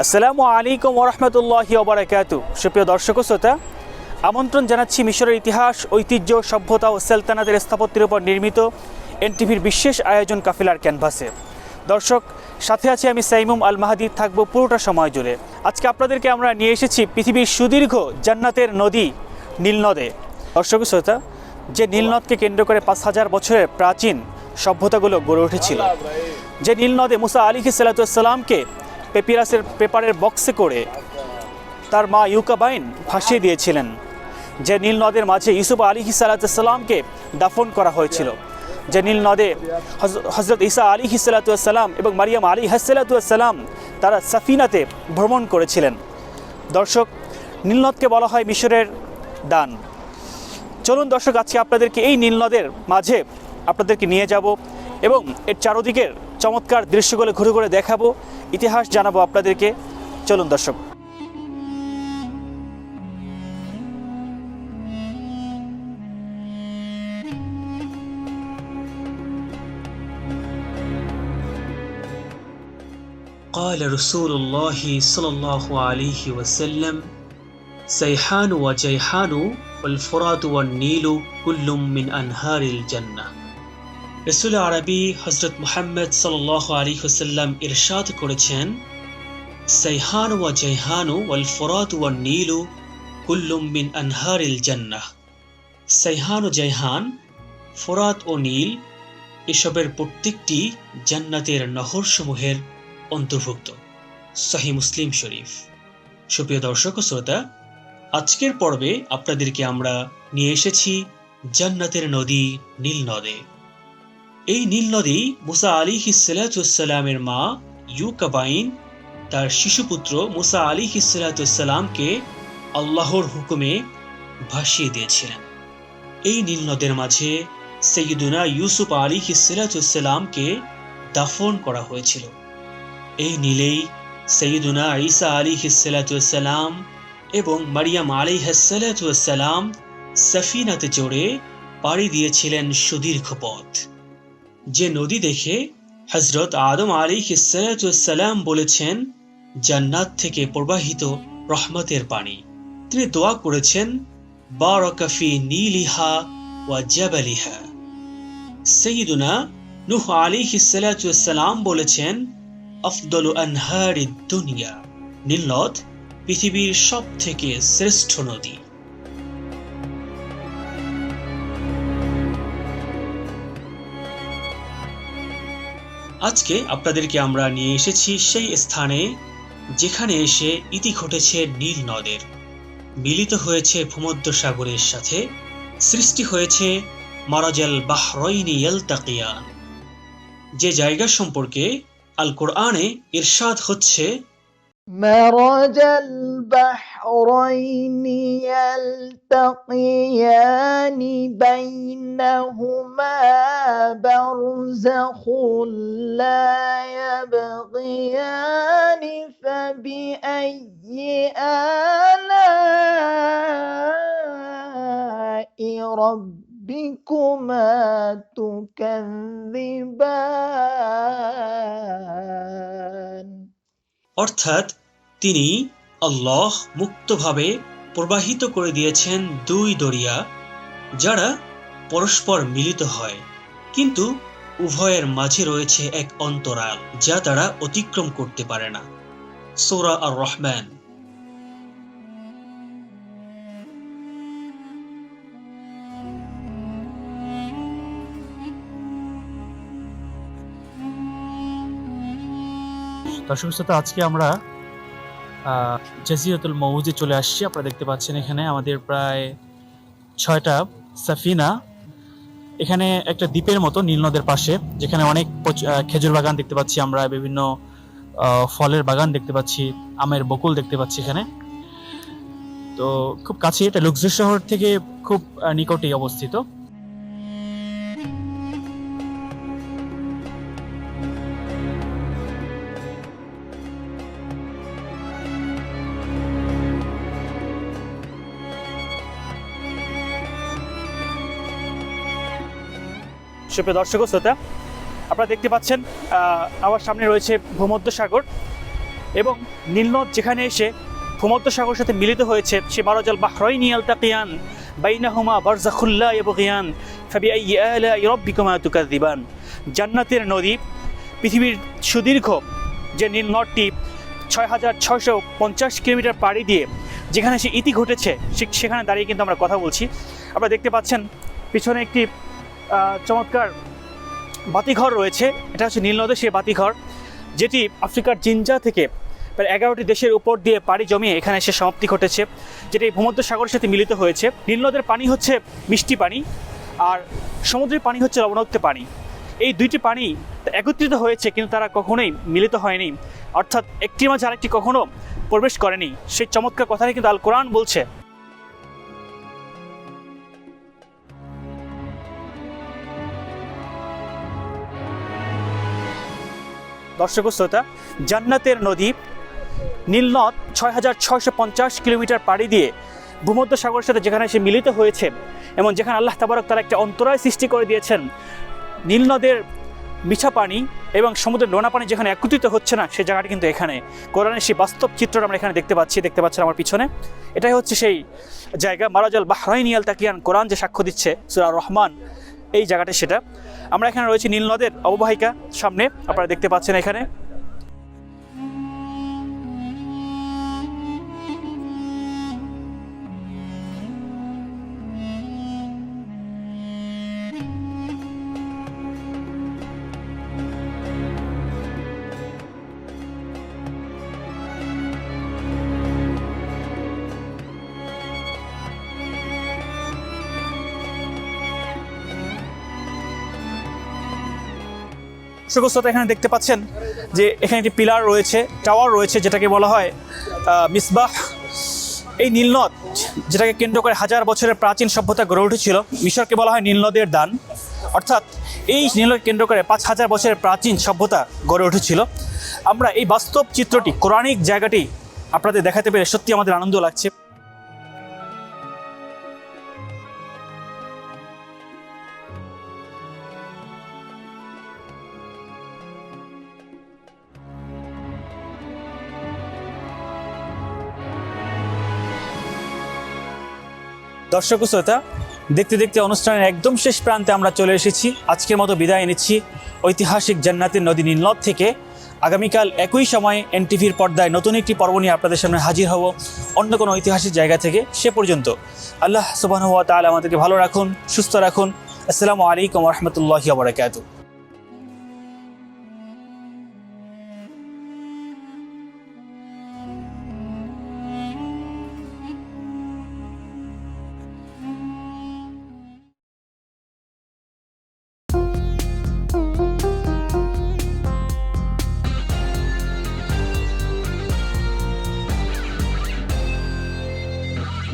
আসসালামু আলাইকুম ওরহমতুল্লাহি ওবারাকাতু। সুপ্রিয় দর্শক ও শ্রোতা, আমন্ত্রণ জানাচ্ছি মিশরের ইতিহাস, ঐতিহ্য, সভ্যতা ও সালতানাতের স্থাপত্যের উপর নির্মিত এনটিভির বিশেষ আয়োজন কাফিলার ক্যানভাসে। দর্শক, সাথে আছি আমি সাইমুম আল মাহাদি, থাকবো পুরোটা সময় জুড়ে। আজকে আপনাদেরকে আমরা নিয়ে এসেছি পৃথিবীর সুদীর্ঘ জান্নাতের নদী নীল নদে। দর্শক ও শ্রোতা, যে নীল নদকে কেন্দ্র করে 5000 বছরের প্রাচীন সভ্যতাগুলো গড়ে উঠেছিল, যে নীল নদে মুসা আলাইহিসসালামকে পেপারের বক্সে করে তার মা ইউকাবাইন ভাসিয়ে দিয়েছিলেন, যে নীল নদের মাঝে ইউসুফ আলাইহিসসালামকে দাফন করা হয়েছিল, যে নীল নদে হজরত ঈসা আলাইহিসসালাম এবং মারিয়াম আলাইহিসসালাম তারা সাফিনাতে ভ্রমণ করেছিলেন। দর্শক, নীল নদকে বলা হয় মিশরের দান। চলুন দর্শক, আজকে আপনাদেরকে এই নীল নদের মাঝে আপনাদেরকে নিয়ে যাব এবং এর চারদিকের চমৎকার দৃশ্যগুলো ঘুরে ঘুরে দেখাবো, ইতিহাস জানাবো আপনাদেরকে। চলুন দর্শক। قال رسول الله صلى الله عليه وسلم سيحان وجيحان والفرات والنيل كل من أنهار الجنة। রসুল আরবি হজরত মুহাম্মদ সাল্লাল্লাহু আলাইহি ওয়াসাল্লাম ইরশাদ করেছেন, সাইহান ওয়া জাইহানু ওয়াল ফুরাত ওয়ান নীলু কুল্লুম মিন আনহারিল জান্নাহ। সাইহান ও জাইহান, ফোরাত ও নীল, এসবের প্রত্যেকটি জান্নাতের নহরসমূহের অন্তর্ভুক্ত। সহিহ মুসলিম শরীফ। সুপ্রিয় দর্শক ও শ্রোতা, আজকের পর্বে আপনাদেরকে আমরা নিয়ে এসেছি জান্নাতের নদী নীল নদে। এই নীল নদী মুসা আলাইহিসসালামের মা ইউকাবাইন তার শিশুপুত্র মুসা আলাইহিসসালামকে আল্লাহর হুকুমে ভাসিয়ে দিয়েছিলেন। এই নীল নদের মাঝে সাইয়্যিদুনা ইউসুফ আলাইহিসসালামকে দাফন করা হয়েছিল। এই নীলেই সাইয়্যিদুনা ঈসা আলাইহিসসালাম এবং মারিয়াম আলাইহিসসালাম সাফিনাতে চড়ে পাড়ি দিয়েছিলেন সুদীর্ঘ পথ। যে নদী দেখে হযরত আদম আলাইহিসসালাম বলেছেন, জান্নাত থেকে প্রবাহিত রহমতের পানি। তিনি দোয়া করেছেন, বারাকা ফি নীলিহা ওয়া জাবালিহা। সাইয়্যিদুনা নূহ আলাইহিসসালাম বলেছেন, আফদলু আনহারিদ দুনিয়া। নীল নদ পৃথিবীর সবথেকে শ্রেষ্ঠ নদী। আজকে আপনাদেরকে আমরা নিয়ে এসেছি সেই স্থানে যেখানে এসে ইতি ঘটেছে নীল নদের, মিলিত হয়েছে ভূমধ্যসাগরের সাথে, সৃষ্টি হয়েছে মারাজাল বাহরাইনি ইয়ালতাকিয়ান। যে জায়গা সম্পর্কে আল কোরআনে ইরশাদ হচ্ছে, مرج البحرين يلتقيان بينهما برزخ لا يبغيان فبأي آلاء ربكما تكذبان। অর্থাৎ তিনি আল্লাহ মুক্তভাবে প্রবাহিত করে দিয়েছেন দুই দরিয়া, যারা পরস্পর মিলিত হয়, কিন্তু উভয়ের মাঝে রয়েছে এক অন্তরাল যা তারা অতিক্রম করতে পারে না। সূরা আর রহমান। দর্শক শ্রোতা, আজকে আমরা জাজিরাতুল মউজে চলে আসছি। আপনারা দেখতে পাচ্ছেন এখানে আমাদের প্রায় 6টা সাফিনা। এখানে একটা দ্বীপের মতো নীল নদের পাশে, যেখানে অনেক খেজুর বাগান দেখতে পাচ্ছি আমরা, বিভিন্ন ফলের বাগান দেখতে পাচ্ছি, আমের বকুল দেখতে পাচ্ছি এখানে। তো খুব কাছে, এটা লুক্সর শহর থেকে খুব নিকটেই অবস্থিত। সুপ্রিয় দর্শক ও শ্রোতা, আপনারা দেখতে পাচ্ছেন আমার সামনে রয়েছে ভূমধ্যসাগর। এবং নীলনদ যেখানে এসে ভূমধ্যসাগরের সাথে মিলিত হয়েছে, সে মারাজাল বাহরাইনি ইয়ালতাকিয়ান বাইনাহুমা বারযাখুল লা ইয়াবগিয়ান ফাবিআইয়ি আলাই রাব্বিকুমা তুকাযযিবান। জান্নাতের নদী, পৃথিবীর সুদীর্ঘ যে নীল নদটি ৬,৬৫০ কিলোমিটার পাড়ি দিয়ে যেখানে সে ইতি ঘটেছে, সেখানে দাঁড়িয়ে কিন্তু আমরা কথা বলছি। আপনারা দেখতে পাচ্ছেন পিছনে একটি চমৎকার বাতিঘর রয়েছে। এটা হচ্ছে নীলনদের সেই বাতিঘর, যেটি আফ্রিকার জিনজা থেকে প্রায় 11টি দেশের উপর দিয়ে পাড়ি জমিয়ে এখানে এসে সমাপ্তি ঘটেছে, যেটি ভূমধ্যসাগরের সাথে মিলিত হয়েছে। নীলনদের পানি হচ্ছে মিষ্টি পানি, আর সমুদ্রের পানি হচ্ছে লবণাক্ত পানি। এই দুইটি পানি একত্রিত হয়েছে, কিন্তু তারা কখনোই মিলিত হয়নি, অর্থাৎ একটির মাঝে আরেকটি কখনো প্রবেশ করেনি। সেই চমৎকার কথাটি কিন্তু আল কোরআন বলছে। দর্শক শ্রোতা, জান্নাতের নদী নীলনদ ৬,৬৫০ কিলোমিটার পাড়ি দিয়ে ভূমধ্যসাগরের সাথে যেখানে সে মিলিত হয়েছে, এবং যেখানে আল্লাহ তাবারক তাআলা একটা অন্তরায় সৃষ্টি করে দিয়েছেন, নীলনদের মিঠা পানি এবং সমুদ্রের নোনা পানি যেখানে একত্রিত হচ্ছে না, সেই জায়গাটি কিন্তু এখানে কোরআনের সেই বাস্তব চিত্রটা আমরা এখানে দেখতে পাচ্ছেন আমার পিছনে। এটাই হচ্ছে সেই জায়গা, মারাজাল বাহরাইনি ইয়ালতাকিয়ান। কোরআন যে সাক্ষ্য দিচ্ছে সূরা রহমান, এই জায়গাটা সেটা। আমরা এখানে রয়েছি নীলনদের অববাহিকা সামনে, আপনারা দেখতে পাচ্ছেন এখানে। দর্শক এখানে দেখতে পাচ্ছেন যে এখানে একটি পিলার রয়েছে, টাওয়ার রয়েছে, যেটাকে বলা হয় মিসবাহ। এই নীলনদ, যেটাকে কেন্দ্র করে হাজার বছরের প্রাচীন সভ্যতা গড়ে উঠেছিল, মিশরকে বলা হয় নীলনদের দান। অর্থাৎ এই নীলনদকে কেন্দ্র করে ৫,০০০ বছরের প্রাচীন সভ্যতা গড়ে উঠেছিল। আমরা এই বাস্তব চিত্রটি, কোরআনিক জায়গাটি আপনাদের দেখাতে পেরে সত্যি আমাদের আনন্দ লাগছে। দর্শক শ্রোতা, দেখতে দেখতে অনুষ্ঠানের একদম শেষ প্রান্তে আমরা চলে এসেছি। আজকের মতো বিদায় নিচ্ছি ঐতিহাসিক জান্নাতের নদী নীলনদ থেকে। আগামীকাল একই সময়ে এনটিভির পর্দায় নতুন একটি পর্ব নিয়ে আপনাদের সামনে হাজির হব অন্য কোনো ঐতিহাসিক জায়গা থেকে। সে পর্যন্ত আল্লাহ সুবহানাহু ওয়া তাআলা আমাদেরকে ভালো রাখুন, সুস্থ রাখুন। আসসালামু আলাইকুম ওয়া রাহমাতুল্লাহি ওয়া বারাকাতুহু।